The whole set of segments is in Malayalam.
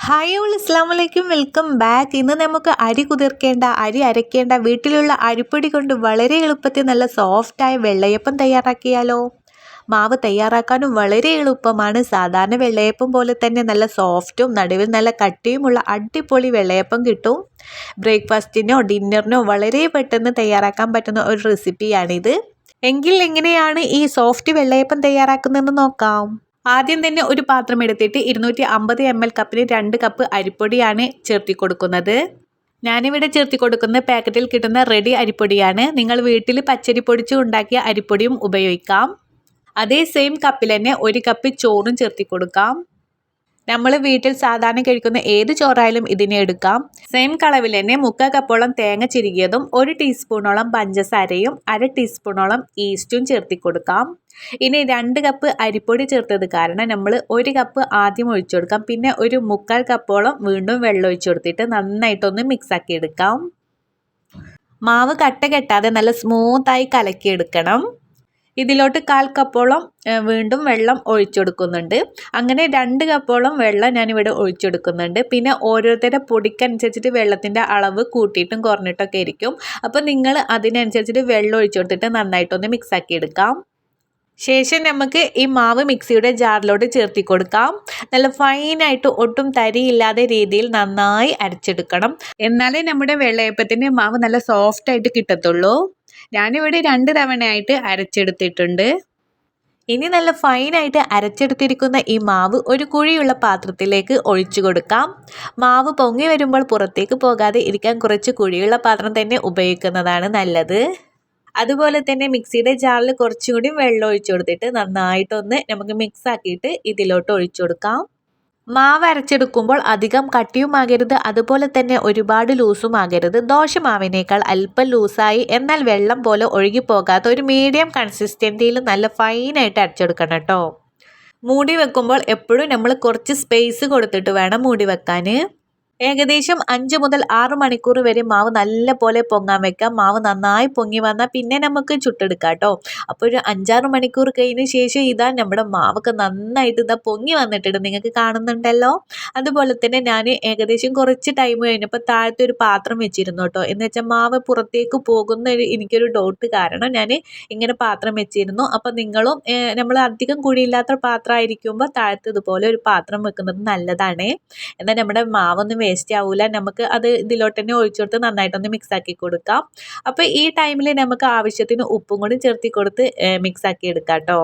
ഹായ് ഓൾ അസ്സാം വലൈക്കും വെൽക്കം ബാക്ക്. ഇന്ന് നമുക്ക് അരി കുതിർക്കേണ്ട അരി അരയ്ക്കേണ്ട വീട്ടിലുള്ള അരിപ്പൊടി കൊണ്ട് വളരെ എളുപ്പത്തിൽ നല്ല സോഫ്റ്റായ വെള്ളയപ്പം തയ്യാറാക്കിയാലോ. മാവ് തയ്യാറാക്കാനും വളരെ എളുപ്പമാണ്. സാധാരണ വെള്ളയപ്പം പോലെ തന്നെ നല്ല സോഫ്റ്റും നടുവിൽ നല്ല കട്ടിയുമുള്ള അടിപൊളി വെള്ളയപ്പം കിട്ടും. ബ്രേക്ക്ഫാസ്റ്റിനോ ഡിന്നറിനോ വളരെ പെട്ടെന്ന് തയ്യാറാക്കാൻ പറ്റുന്ന ഒരു റെസിപ്പിയാണിത്. എങ്കിൽ എങ്ങനെയാണ് ഈ സോഫ്റ്റ് വെള്ളയപ്പം തയ്യാറാക്കുന്നതെന്ന് നോക്കാം. ആദ്യം തന്നെ ഒരു പാത്രം എടുത്തിട്ട് 250 ml കപ്പിന് 2 കപ്പ് അരിപ്പൊടിയാണ് ചേർത്തി കൊടുക്കുന്നത്. ഞാനിവിടെ ചേർത്തി കൊടുക്കുന്ന പാക്കറ്റിൽ കിട്ടുന്ന റെഡി അരിപ്പൊടിയാണ്. നിങ്ങൾ വീട്ടിൽ പച്ചരി പൊടിച്ച് ഉണ്ടാക്കിയ അരിപ്പൊടിയും ഉപയോഗിക്കാം. അതേ സെയിം കപ്പിൽ തന്നെ 1 കപ്പ് ചോറും ചേർത്തി കൊടുക്കാം. നമ്മൾ വീട്ടിൽ സാധാരണ കഴിക്കുന്ന ഏത് ചോറായാലും ഇതിനെ എടുക്കാം. സെയിം കളവിൽ തന്നെ 3/4 കപ്പോളം തേങ്ങ ചിരുകിയതും 1 ടീസ്പൂണോളം പഞ്ചസാരയും 1/2 ടീസ്പൂണോളം ഈസ്റ്റും ചേർത്തി കൊടുക്കാം. ഇനി 2 കപ്പ് അരിപ്പൊടി ചേർത്തത് കാരണം നമ്മൾ 1 കപ്പ് ആദ്യം ഒഴിച്ചു കൊടുക്കാം. പിന്നെ ഒരു 3/4 കപ്പോളം വീണ്ടും വെള്ളം ഒഴിച്ചു കൊടുത്തിട്ട് നന്നായിട്ടൊന്ന് മിക്സ് ആക്കി എടുക്കാം. മാവ് കട്ട കെട്ടാതെ നല്ല സ്മൂത്തായി കലക്കിയെടുക്കണം. ഇതിലോട്ട് 1/4 കപ്പോളം വീണ്ടും വെള്ളം ഒഴിച്ചെടുക്കുന്നുണ്ട്. അങ്ങനെ 2 കപ്പോളം വെള്ളം ഞാനിവിടെ ഒഴിച്ചെടുക്കുന്നുണ്ട്. പിന്നെ ഓരോരുത്തരുടെ പൊടിക്കനുസരിച്ചിട്ട് വെള്ളത്തിൻ്റെ അളവ് കൂട്ടിയിട്ടും കുറഞ്ഞിട്ടൊക്കെ ഇരിക്കും. അപ്പോൾ നിങ്ങൾ അതിനനുസരിച്ചിട്ട് വെള്ളം ഒഴിച്ചു കൊടുത്തിട്ട് നന്നായിട്ടൊന്ന് മിക്സ് ആക്കി എടുക്കാം. ശേഷം നമുക്ക് ഈ മാവ് മിക്സിയുടെ ജാറിലോട്ട് ചേർത്തി കൊടുക്കാം. നല്ല ഫൈനായിട്ട് ഒട്ടും തരിയില്ലാതെ രീതിയിൽ നന്നായി അരച്ചെടുക്കണം. എന്നാലേ നമ്മുടെ വെള്ളയപ്പത്തിൻ്റെ മാവ് നല്ല സോഫ്റ്റായിട്ട് കിട്ടത്തുള്ളൂ. ഞാനിവിടെ 2 തവണയായിട്ട് അരച്ചെടുത്തിട്ടുണ്ട്. ഇനി നല്ല ഫൈനായിട്ട് അരച്ചെടുത്തിരിക്കുന്ന ഈ മാവ് ഒരു കുഴിയുള്ള പാത്രത്തിലേക്ക് ഒഴിച്ചു കൊടുക്കാം. മാവ് പൊങ്ങി വരുമ്പോൾ പുറത്തേക്ക് പോകാതെ ഇരിക്കാൻ കുറച്ച് കുഴിയുള്ള പാത്രം തന്നെ ഉപയോഗിക്കുന്നതാണ് നല്ലത്. അതുപോലെ തന്നെ മിക്സിയുടെ ജാറിൽ കുറച്ചും കൂടി വെള്ളം ഒഴിച്ചു കൊടുത്തിട്ട് നന്നായിട്ടൊന്ന് നമുക്ക് മിക്സ് ആക്കിയിട്ട് ഇതിലോട്ട് ഒഴിച്ചു കൊടുക്കാം. മാവ് അരച്ചെടുക്കുമ്പോൾ അധികം കട്ടിയുമാകരുത്, അതുപോലെ തന്നെ ഒരുപാട് ലൂസും ആകരുത്. ദോശമാവിനേക്കാൾ അല്പം ലൂസായി എന്നാൽ വെള്ളം പോലെ ഒഴുകി പോകാത്ത ഒരു മീഡിയം കൺസിസ്റ്റൻസിയിൽ നല്ല ഫൈനായിട്ട് അരച്ചെടുക്കണം കേട്ടോ. മൂടി വെക്കുമ്പോൾ എപ്പോഴും നമ്മൾ കുറച്ച് സ്പേസ് കൊടുത്തിട്ട് വേണം മൂടി വെക്കാൻ. ഏകദേശം 5 മുതൽ 6 മണിക്കൂർ വരെ മാവ് നല്ല പോലെ പൊങ്ങാൻ വെക്കാം. മാവ് നന്നായി പൊങ്ങി വന്നാൽ പിന്നെ നമുക്ക് ചുട്ടെടുക്കാം കേട്ടോ. അപ്പോൾ ഒരു 5-6 മണിക്കൂർ കഴിഞ്ഞ ശേഷം ഇതാ നമ്മുടെ മാവൊക്കെ നന്നായിട്ട് ഇതാ പൊങ്ങി വന്നിട്ടുണ്ട്, നിങ്ങൾക്ക് കാണുന്നുണ്ടല്ലോ. അതുപോലെ തന്നെ ഞാൻ ഏകദേശം കുറച്ച് ടൈം കഴിഞ്ഞപ്പോൾ താഴത്തെ ഒരു പാത്രം വെച്ചിരുന്നു കേട്ടോ. എന്ന് വെച്ചാൽ മാവ് പുറത്തേക്ക് പോകുന്ന എനിക്കൊരു ഡൗട്ട് കാരണം ഞാൻ ഇങ്ങനെ പാത്രം വെച്ചിരുന്നു. അപ്പോൾ നിങ്ങളും നമ്മൾ അധികം കുഴിയില്ലാത്ത പാത്രമായിരിക്കുമ്പോൾ താഴത്ത് ഇതുപോലെ ഒരു പാത്രം വെക്കുന്നത് നല്ലതാണ്. എന്നാൽ നമ്മുടെ മാവൊന്നും വേസ്റ്റ് ആവില്ല. നമുക്ക് അത് ഇതിലോട്ട് തന്നെ ഒഴിച്ചു കൊടുത്ത് നന്നായിട്ടൊന്ന് മിക്സ് ആക്കി കൊടുക്കാം. അപ്പോൾ ഈ ടൈമിൽ നമുക്ക് ആവശ്യത്തിന് ഉപ്പും കൂടി ചേർത്തി കൊടുത്ത് മിക്സ് ആക്കി എടുക്കാം കേട്ടോ.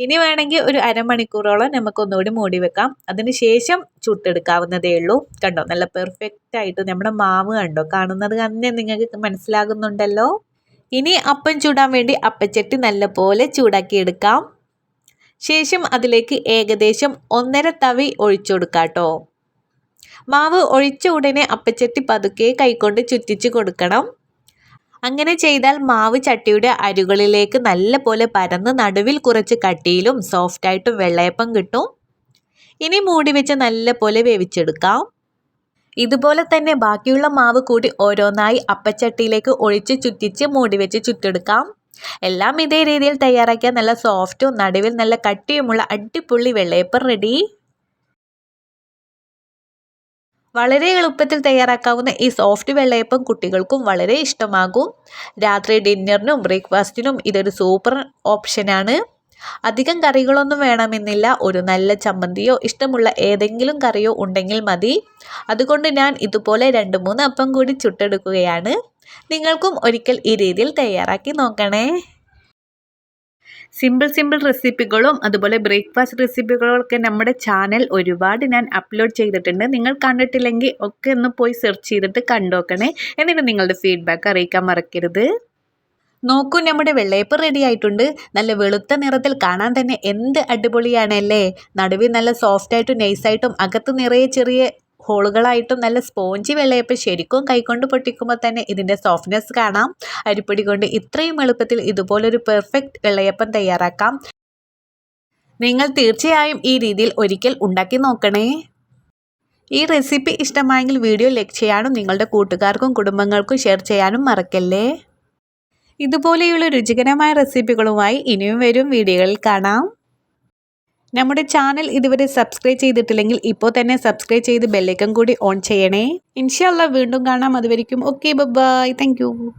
ഇനി വേണമെങ്കിൽ ഒരു അരമണിക്കൂറോളം നമുക്കൊന്നുകൂടി മൂടി വെക്കാം. അതിന് ശേഷം ചുട്ടെടുക്കാവുന്നതേ ഉള്ളൂ. കണ്ടോ, നല്ല പെർഫെക്റ്റ് ആയിട്ട് നമ്മുടെ മാവ് കണ്ടോ, കാണുന്നത് തന്നെ നിങ്ങൾക്ക് മനസ്സിലാകുന്നുണ്ടല്ലോ. ഇനി അപ്പം ചൂടാൻ വേണ്ടി അപ്പച്ചട്ടി നല്ലപോലെ ചൂടാക്കി എടുക്കാം. ശേഷം അതിലേക്ക് ഏകദേശം 1.5 തവി ഒഴിച്ചു കൊടുക്കാം കേട്ടോ. മാവ് ഒഴിച്ച ഉടനെ അപ്പച്ചട്ടി പതുക്കെ കൈകൊണ്ട് ചുറ്റിച്ച് കൊടുക്കണം. അങ്ങനെ ചെയ്താൽ മാവ് ചട്ടിയുടെ അരികളിലേക്ക് നല്ല പോലെ പരന്ന് നടുവിൽ കുറച്ച് കട്ടിയിലും സോഫ്റ്റായിട്ടും വെള്ളയപ്പം കിട്ടും. ഇനി മൂടി വെച്ച് നല്ല പോലെ വേവിച്ചെടുക്കാം. ഇതുപോലെ തന്നെ ബാക്കിയുള്ള മാവ് കൂടി ഓരോന്നായി അപ്പച്ചട്ടിയിലേക്ക് ഒഴിച്ച് ചുറ്റിച്ച് മൂടി വെച്ച് ചുറ്റെടുക്കാം. എല്ലാം ഇതേ രീതിയിൽ തയ്യാറാക്കിയാൽ നല്ല സോഫ്റ്റും നടുവിൽ നല്ല കട്ടിയുമുള്ള അടിപൊളി വെള്ളയപ്പം റെഡി. വളരെ എളുപ്പത്തിൽ തയ്യാറാക്കാവുന്ന ഈ സോഫ്റ്റ് വെള്ളയപ്പം കുട്ടികൾക്കും വളരെ ഇഷ്ടമാകും. രാത്രി ഡിന്നറിനും ബ്രേക്ക്ഫാസ്റ്റിനും ഇതൊരു സൂപ്പർ ഓപ്ഷനാണ്. അധികം കറികളൊന്നും വേണമെന്നില്ല. ഒരു നല്ല ചമ്മന്തിയോ ഇഷ്ടമുള്ള ഏതെങ്കിലും കറിയോ ഉണ്ടെങ്കിൽ മതി. അതുകൊണ്ട് ഞാൻ ഇതുപോലെ 2-3 അപ്പം കൂടി ചുട്ടെടുക്കുകയാണ്. നിങ്ങൾക്കും ഒരിക്കൽ ഈ രീതിയിൽ തയ്യാറാക്കി നോക്കണേ. സിമ്പിൾ റെസിപ്പികളും അതുപോലെ ബ്രേക്ക്ഫാസ്റ്റ് റെസിപ്പികളൊക്കെ നമ്മുടെ ചാനൽ ഒരുപാട് ഞാൻ അപ്ലോഡ് ചെയ്തിട്ടുണ്ട്. നിങ്ങൾ കണ്ടിട്ടില്ലെങ്കിൽ ഒക്കെ ഒന്ന് പോയി സെർച്ച് ചെയ്തിട്ട് കണ്ടോക്കണേ. എന്നിട്ട് നിങ്ങളുടെ ഫീഡ്ബാക്ക് അറിയിക്കാൻ മറക്കരുത്. നോക്കൂ, നമ്മുടെ വെള്ളയപ്പം റെഡി ആയിട്ടുണ്ട്. നല്ല വെളുത്ത നിറത്തിൽ കാണാൻ തന്നെ എന്ത് അടിപൊളിയാണല്ലേ. നടുവിൽ നല്ല സോഫ്റ്റായിട്ടും നൈസായിട്ടും അകത്ത് നിറയെ ചെറിയ ഹോളുകളായിട്ടും നല്ല സ്പോഞ്ചി വെള്ളയപ്പം ശരിക്കും കൈകൊണ്ട് പൊട്ടിക്കുമ്പോൾ തന്നെ ഇതിൻ്റെ സോഫ്റ്റ്നെസ് കാണാം. അരിപ്പൊടി കൊണ്ട് ഇത്രയും എളുപ്പത്തിൽ ഇതുപോലൊരു പെർഫെക്റ്റ് വെള്ളയപ്പം തയ്യാറാക്കാം. നിങ്ങൾ തീർച്ചയായും ഈ രീതിയിൽ ഒരിക്കൽ ഉണ്ടാക്കി നോക്കണേ. ഈ റെസിപ്പി ഇഷ്ടമായെങ്കിൽ വീഡിയോ ലൈക്ക് ചെയ്യാനും നിങ്ങളുടെ കൂട്ടുകാർക്കും കുടുംബങ്ങൾക്കും ഷെയർ ചെയ്യാനും മറക്കല്ലേ. ഇതുപോലെയുള്ള രുചികരമായ റെസിപ്പികളുമായി ഇനിയും വരും വീഡിയോകളിൽ കാണാം. നമ്മുടെ ചാനൽ ഇതുവരെ സബ്സ്ക്രൈബ് ചെയ്തിട്ടില്ലെങ്കിൽ ഇപ്പോൾ തന്നെ സബ്സ്ക്രൈബ് ചെയ്ത് ബെല്ലൈക്കൺ കൂടി ഓൺ ചെയ്യണേ. ഇൻഷാ അല്ലാഹ് വീണ്ടും കാണാം. അതുവരെയ്ക്കും ഓക്കെ ബൈ. Thank you.